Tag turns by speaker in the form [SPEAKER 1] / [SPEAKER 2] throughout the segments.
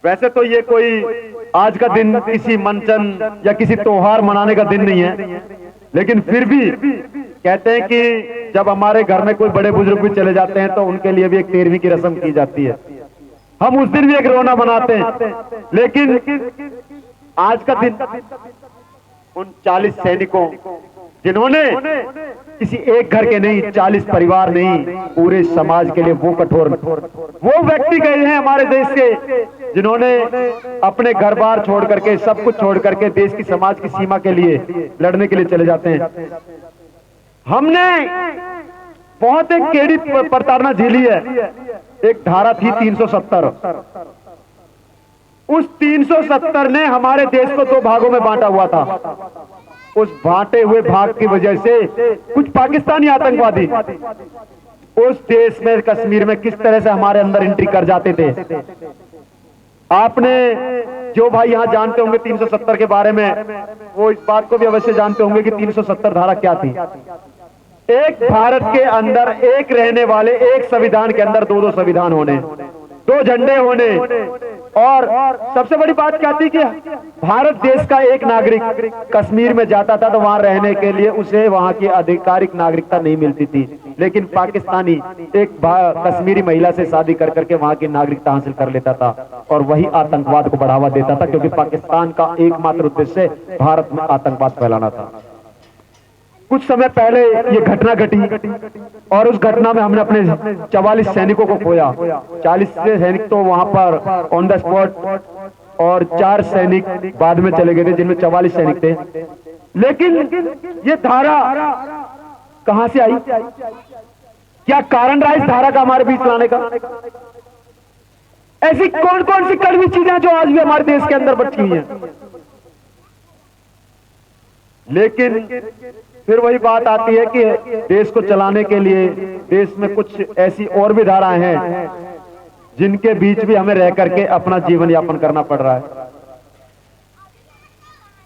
[SPEAKER 1] वैसे तो ये कोई आज का दिन किसी मंचन या किसी त्योहार मनाने का दिन नहीं है, लेकिन फिर भी कहते हैं कि जब हमारे घर में कोई बड़े बुजुर्ग भी चले जाते हैं तो उनके लिए भी एक 13वीं की रस्म की जाती है। हम उस दिन भी एक रोना मनाते हैं, लेकिन आज का दिन उन 40 सैनिकों जिन्होंने किसी एक घर के नहीं, 40 परिवार नहीं, पूरे समाज के लिए वो कठोर वो व्यक्ति गए हैं हमारे देश के, जिन्होंने अपने घर बार छोड़ करके, सब कुछ छोड़ करके देश की, समाज की सीमा के लिए लड़ने के लिए चले जाते हैं। हमने बहुत एक केड़ी प्रताड़ना झेली है। एक धारा थी 370, उस 370 ने हमारे देश को 2 भागों में बांटा हुआ था। उस बांटे हुए भाग की वजह से कुछ पाकिस्तानी आतंकवादी उस देश में, कश्मीर में किस तरह से हमारे अंदर एंट्री कर जाते थे। आपने जो भाई यहां जानते होंगे 370 के बारे में, वो इस बात को भी अवश्य जानते होंगे कि 370 धारा क्या थी। एक भारत के अंदर एक रहने वाले, एक संविधान के अंदर 2 संविधान होने, 2 झंडे होने, और सबसे बड़ी बात क्या थी कि भारत देश का एक नागरिक कश्मीर में जाता था तो वहां रहने के लिए उसे वहां की आधिकारिक नागरिकता नहीं मिलती थी, लेकिन पाकिस्तानी एक कश्मीरी महिला से शादी कर करके वहां की नागरिकता हासिल कर लेता था, और वही आतंकवाद को बढ़ावा देता था, क्योंकि पाकिस्तान का एकमात्र उद्देश्य भारत में आतंकवाद फैलाना था। कुछ समय पहले ये घटना घटी, और उस घटना में हमने अपने 44 सैनिकों को खोया। 40 सैनिक तो वहां पर ऑन द स्पॉट, और 4 सैनिक बाद में चले गए थे, जिनमें 44 सैनिक थे। लेकिन ये धारा कहां से आई? क्या कारण रहा इस धारा का हमारे बीच लाने का? ऐसी कौन कौन सी कड़वी चीजें जो आज भी हमारे देश के अंदर बची हैं? लेकिन फिर वही बात आती है कि देश को चलाने के लिए देश में कुछ ऐसी और भी धाराएं हैं जिनके बीच भी हमें रह करके अपना जीवन यापन करना पड़ रहा है।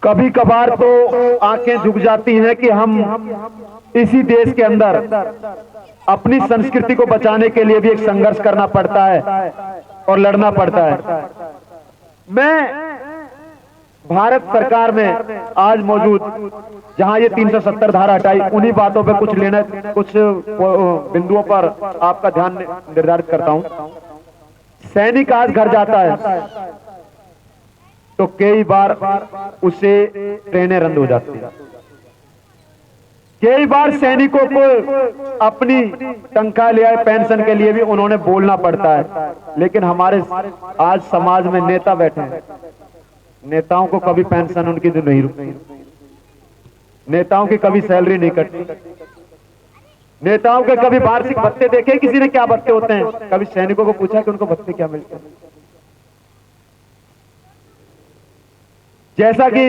[SPEAKER 1] कभी कभार तो आंखें झुक जाती हैं कि हम इसी देश के अंदर अपनी संस्कृति को बचाने के लिए भी एक संघर्ष करना पड़ता है और लड़ना पड़ता है। मैं भारत सरकार में आज मौजूद जहां ये 370 धारा हटाई, उन्हीं बातों पे कुछ बिंदुओं पर आपका ध्यान निर्धारित करता हूं। सैनिक आज घर जाता है तो कई बार उसे ट्रेनें रद्द हो जाती है। कई बार सैनिकों को अपनी तनख्वाह लिया पेंशन के लिए भी उन्होंने बोलना पड़ता है। लेकिन हमारे आज समाज में नेता बैठे हैं, नेताओं को कभी पेंशन उनकी जो नहीं रुकती, नेताओं की कभी सैलरी नहीं कटती, नेताओं के कभी वार्षिक भत्ते देखे किसी ने क्या भत्ते होते हैं? कभी सैनिकों को पूछा कि उनको भत्ते क्या मिलते हैं? जैसा कि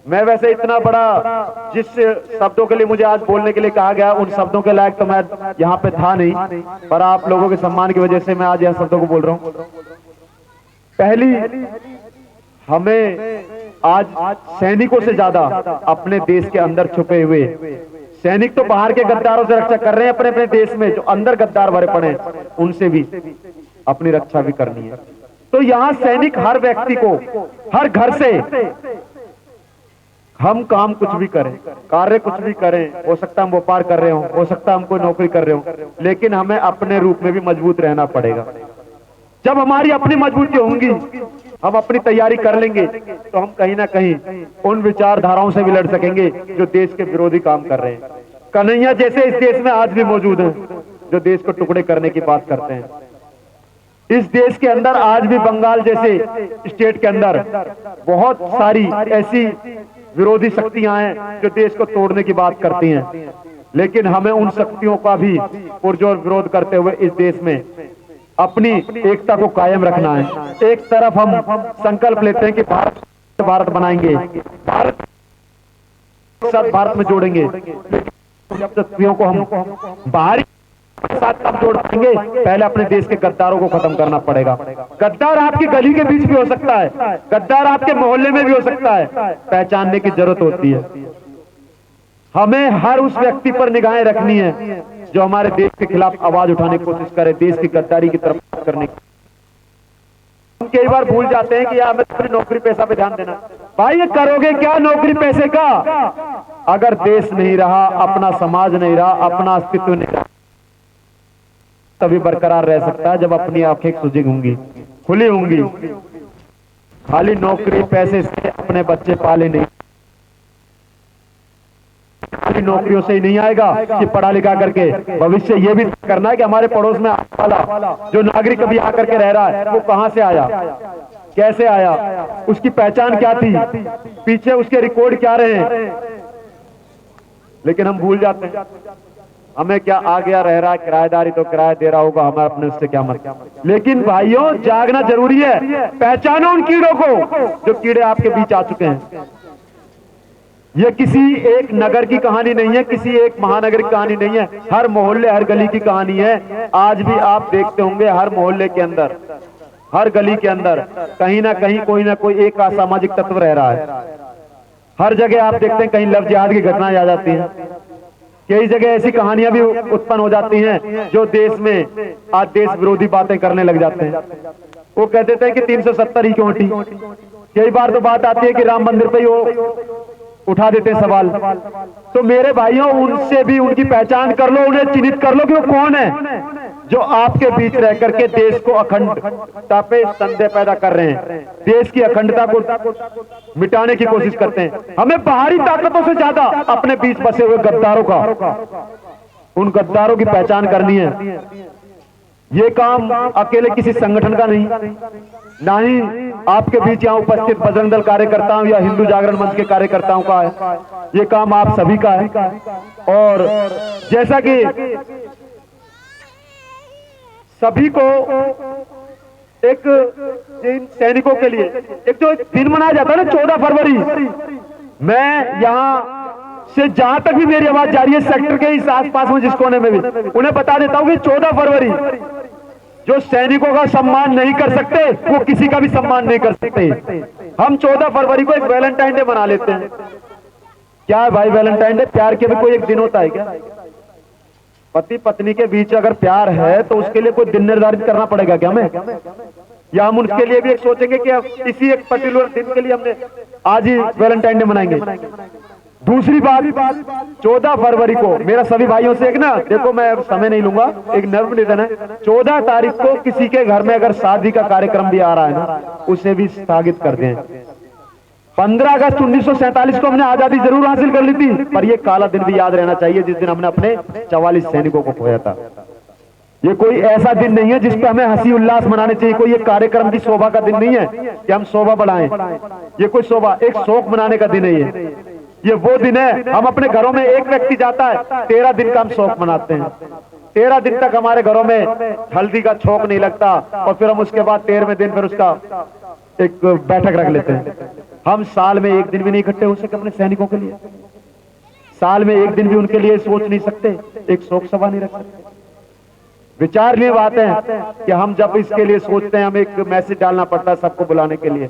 [SPEAKER 1] मैं वैसे इतना बड़ा, जिस शब्दों के लिए मुझे आज बोलने के लिए कहा गया, उन शब्दों के लायक तो मैं यहाँ पे था नहीं, पर आप लोगों के सम्मान की वजह से मैं आज यह शब्दों को बोल रहा हूं। पहली, हमें आज सैनिकों से ज्यादा अपने देश के अंदर छुपे हुए सैनिक तो बाहर के गद्दारों से रक्षा कर रहे हैं, अपने अपने देश में जो अंदर गद्दार भरे पड़े हैं उनसे भी अपनी रक्षा भी करनी है। तो यहां सैनिक हर व्यक्ति को, हर घर से, हम काम कुछ भी करें, कार्य कुछ भी करें, हो सकता है हम व्यापार कर रहे हो सकता है हम कोई नौकरी कर रहे हो, लेकिन हमें अपने रूप में भी मजबूत रहना पड़ेगा। जब हमारी अपनी मजबूती होंगी, हम अपनी तैयारी कर लेंगे, तो हम कहीं ना कहीं उन विचारधाराओं से भी लड़ सकेंगे जो देश के विरोधी काम कर रहे हैं। कन्हैया जैसे इस देश में आज भी मौजूद हैं जो देश को टुकड़े करने की बात करते हैं। इस देश के अंदर आज भी बंगाल जैसे स्टेट के अंदर बहुत सारी ऐसी विरोधी शक्तियां हैं जो देश को तोड़ने की बात करती हैं, लेकिन हमें उन शक्तियों का भी पुरजोर विरोध करते हुए इस देश में अपनी एकता को कायम रखना है। एक तरफ हम संकल्प लेते हैं कि भारत बनाएंगे, भारत में जोड़ेंगे, जब शक्तियों को हम बाहरी साथ कब जोड़ पाएंगे? पहले अपने देश के गद्दारों को खत्म करना पड़ेगा। गद्दार आपकी गली के बीच भी हो सकता है, गद्दार आपके मोहल्ले में भी हो सकता है, पहचानने की जरूरत होती है। हमें हर उस व्यक्ति पर निगाहें रखनी है जो हमारे देश के खिलाफ आवाज उठाने की कोशिश करे, देश की गद्दारी की तरफ करने की। हम कई बार भूल जाते हैं कि यार हमें अपनी नौकरी पैसा पे ध्यान देना। भाई ये करोगे क्या नौकरी पैसे का? अगर देश नहीं रहा, अपना समाज नहीं रहा, अपना अस्तित्व नहीं रहा, तभी बरकरार रह सकता है जब अपनी आंखें सुजी होंगी, खुली होंगी। खाली नौकरी पैसे से अपने बच्चे पाले नहीं, खाली नौकरियों से ही नहीं आएगा कि पढ़ा लिखा करके भविष्य ये भी करना है कि हमारे पड़ोस में वाला जो नागरिक अभी आकर के रह रहा है वो कहां से आया, कैसे आया, उसकी पहचान क्या थी, पीछे उसके रिकॉर्ड क्या रहे। लेकिन हम भूल जाते हैं, हमें क्या आ गया रह रहा है, किराएदारी तो किराया दे रहा होगा, हमें अपने उससे क्या मतलब। लेकिन भाइयों जागना जरूरी है, पहचानो उन कीड़ों को जो कीड़े आपके बीच आ चुके हैं। ये किसी एक नगर की कहानी नहीं है, किसी एक महानगर की कहानी नहीं है, हर मोहल्ले हर गली की कहानी है। आज भी आप देखते होंगे हर मोहल्ले के अंदर, हर गली के अंदर कहीं ना कहीं कोई ना कोई एक असामाजिक तत्व रह रहा है। हर जगह आप देखते हैं कहीं लव जिहाद की घटनाएं आ जाती हैं, कई जगह ऐसी कहानियां भी उत्पन्न हो जाती हैं जो देश में आज देश विरोधी बातें करने लग जाते हैं। वो कह देते हैं कि 370 ही क्यों हटी। कई बार तो बात आती है कि राम मंदिर पे ही वो उठा देते हैं सवाल। तो मेरे भाइयों उनसे भी उनकी पहचान कर लो, उन्हें चिन्हित कर लो कि वो कौन है जो आपके बीच रह करके देश को अखंडता पे संदेह पैदा कर रहे हैं, देश की अखंडता को मिटाने की कोशिश करते हैं। हमें बाहरी ताकतों से ज्यादा अपने बीच बसे हुए गद्दारों का, उन गद्दारों की पहचान करनी है। ये काम अकेले किसी संगठन का नहीं, ना ही आपके बीच यहाँ उपस्थित बजरंग दल कार्यकर्ताओं या हिंदू जागरण मंच के कार्यकर्ताओं का है, ये काम आप सभी का है। और जैसा कि सभी को एक जिन सैनिकों के लिए एक जो दिन मनाया जाता है ना 14 फरवरी, मैं यहाँ से जहां तक भी मेरी आवाज जा रही है सेक्टर के इस आसपास में जिस कोने में भी, उन्हें बता देता हूं कि 14 फरवरी जो सैनिकों का सम्मान नहीं कर सकते वो किसी का भी सम्मान नहीं कर सकते। हम 14 फरवरी को एक वैलेंटाइन डे मना लेते हैं। क्या है भाई वैलेंटाइन डे? प्यार के भी कोई एक दिन होता है क्या? पति पत्नी के बीच अगर प्यार है तो उसके लिए कोई दिन निर्धारित करना पड़ेगा क्या हमें? या हम उसके लिए भी एक सोचेंगे कि इसी एक पर्टिकुलर दिन के लिए हमने आज ही वैलेंटाइन डे मनाएंगे। दूसरी बात, 14 फरवरी को मेरा सभी भाइयों से एक ना, देखो मैं समय नहीं लूंगा, एक नर्व निधन है। 14 तारीख को किसी के घर में अगर शादी का कार्यक्रम भी आ रहा है ना, उसे भी स्थगित कर दें। 15 अगस्त 1947 को हमने आजादी जरूर हासिल कर ली थी, पर यह काला दिन भी याद रहना चाहिए जिस दिन हमने अपने 44 सैनिकों को खोया था। ये कोई ऐसा दिन नहीं है जिस पे हमें हंसी उल्लास मनाने चाहिए, कोई एक कार्यक्रम की शोभा का दिन नहीं है कि हम शोभा बढ़ाएं। ये कोई शोभा, एक शोक मनाने का दिन है। ये वो दिन है, हम अपने घरों में एक व्यक्ति जाता है 13 दिन का हम शोक मनाते हैं। 13 दिन तक हमारे घरों में हल्दी का छोक नहीं लगता और फिर हम उसके बाद 13वें दिन फिर उसका एक बैठक रख लेते हैं। हम साल में एक दिन भी नहीं इकट्ठे हो सके अपने सैनिकों के लिए, साल में एक दिन भी उनके लिए सोच नहीं सकते, एक शोक सभा नहीं रख सकते। विचारणीय बात है कि हम जब इसके लिए सोचते हैं हमें एक मैसेज डालना पड़ता है सबको बुलाने के लिए।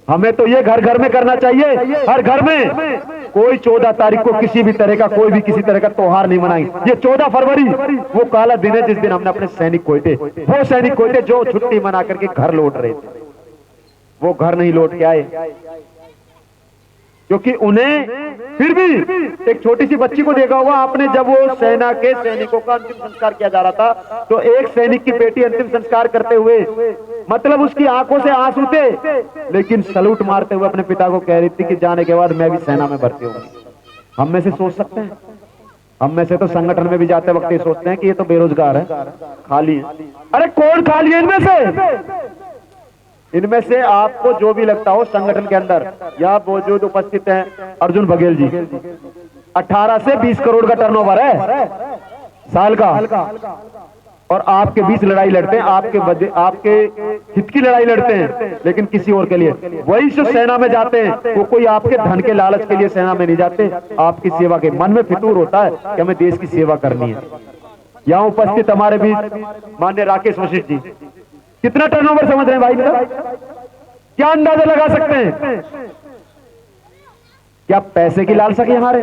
[SPEAKER 1] हमें तो ये घर घर में करना चाहिए, हर घर में कोई 14 तारीख को किसी भी तरह का कोई भी किसी तरह का त्योहार नहीं मनाएंगे। ये 14 फरवरी वो काला दिन है जिस दिन हमने अपने सैनिक खोए थे। वो सैनिक खोए थे जो छुट्टी मना करके घर लौट रहे थे, वो घर नहीं लौट के आए क्योंकि उन्हें फिर भी एक छोटी सी बच्ची को देखा होगा आपने, जब वो सेना के सैनिकों का अंतिम संस्कार किया जा रहा था तो एक सैनिक की बेटी अंतिम संस्कार करते हुए मतलब उसकी आंखों से आंसू थे, लेकिन सलूट मारते हुए अपने पिता को कह रही थी कि जाने के बाद मैं भी सेना में भर्ती होंगी। हम में से सोच सकते हैं, हम में से तो संगठन में भी जाते वक्त ये सोचते हैं कि ये तो बेरोजगार है, खाली है। अरे कौन खाली है इनमें से? इनमें से आपको जो भी लगता हो संगठन के अंदर या मौजूद उपस्थित हैं अर्जुन बघेल जी, 18 से 20 करोड़ का टर्नओवर है साल का, और आपके बीच लड़ाई लड़ते हैं, आपके हित की लड़ाई लड़ते हैं, लेकिन किसी और के लिए। वही जो सेना में जाते हैं वो कोई आपके धन के लालच के लिए सेना में नहीं जाते, आपकी सेवा के मन में फितूर होता है कि हमें देश की सेवा करनी है। यहाँ उपस्थित हमारे बीच माननीय राकेश वशिष्ठ जी, कितना टर्नओवर समझ रहे हैं भाई इनका? क्या अंदाजा लगा सकते हैं? क्या पैसे की लालसा की हमारे?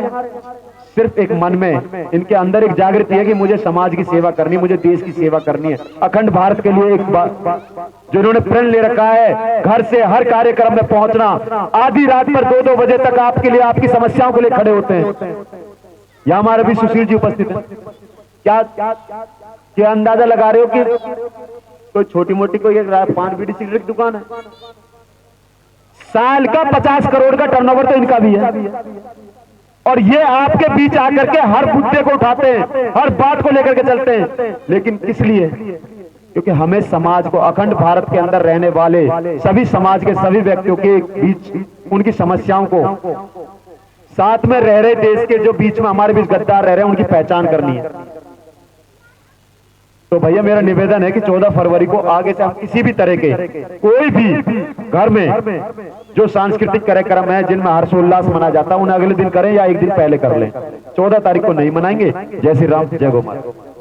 [SPEAKER 1] सिर्फ एक मन में इनके अंदर एक जागृति है कि मुझे समाज की सेवा करनी, मुझे देश की सेवा करनी है। अखंड भारत के लिए एक जो इन्होंने प्रण ले रखा है, घर से हर कार्यक्रम में पहुंचना, आधी रात पर 2-2 बजे तक आपके लिए, आपकी समस्याओं के लिए खड़े होते हैं। यहाँ हमारे भी सुशील जी उपस्थित हैं। क्या अंदाजा लगा रहे हो कि कोई छोटी मोटी कोई पान बीड़ी सिगरेट की दुकान है? साल का 50 करोड़ का टर्नओवर तो इनका भी है। और ये आपके बीच आकर के हर मुद्दे को उठाते हैं, हर बात को लेकर के चलते हैं। लेकिन किस लिए? क्योंकि हमें समाज को, अखंड भारत के अंदर रहने वाले सभी समाज के सभी व्यक्तियों के बीच उनकी समस्याओं को, साथ में रह रहे देश के जो बीच में हमारे बीच गद्दार रह रहे हैं, उनकी पहचान करनी है। तो भैया मेरा निवेदन है कि 14 फरवरी को आगे से हम किसी भी तरह के कोई भी घर में जो सांस्कृतिक कार्यक्रम है जिनमें हर्षोल्लास मनाया जाता है, उन्हें अगले दिन करें या एक दिन पहले कर लें। 14 तारीख को नहीं मनाएंगे। जय श्री राम, जय गौ माता।